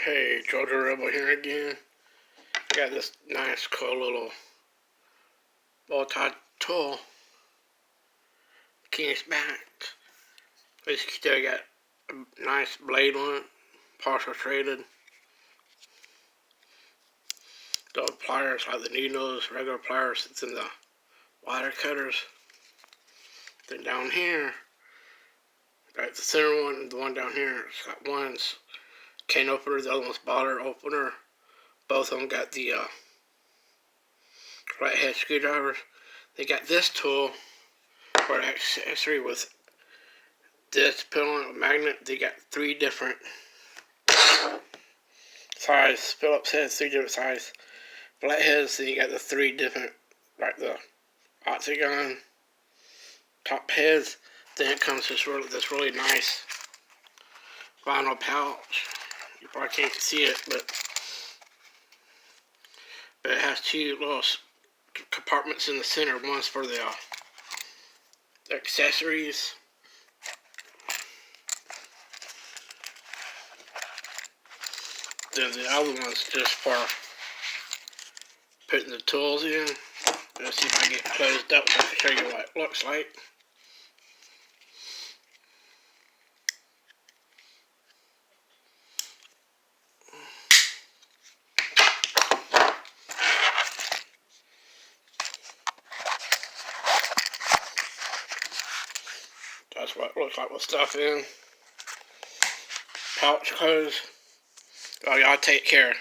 Hey, Georgia Rebel here again. I got this nice cool little multi-tool. KingMax. This still got a nice blade on it, partial traded. The pliers like the needles, regular pliers that's in the wire cutters. Then down here, got the center one, the one down here, it's got one's cane opener, the other one's bottle opener. Both of them got the flathead screwdrivers. They got this tool for an accessory with this pendulum magnet. They got 3 different size Phillips heads, 3 different size flatheads. Then you got the 3 different, like the octagon top heads. Then it comes this really nice vinyl pouch. You probably can't see it, but it has 2 little compartments in the center. One's for the accessories. Then the other one's just for putting the tools in. Let's see if I get it closed up so I can show you what it looks like. That's what it looks like with stuff in. Pouch closed. Oh, y'all take care.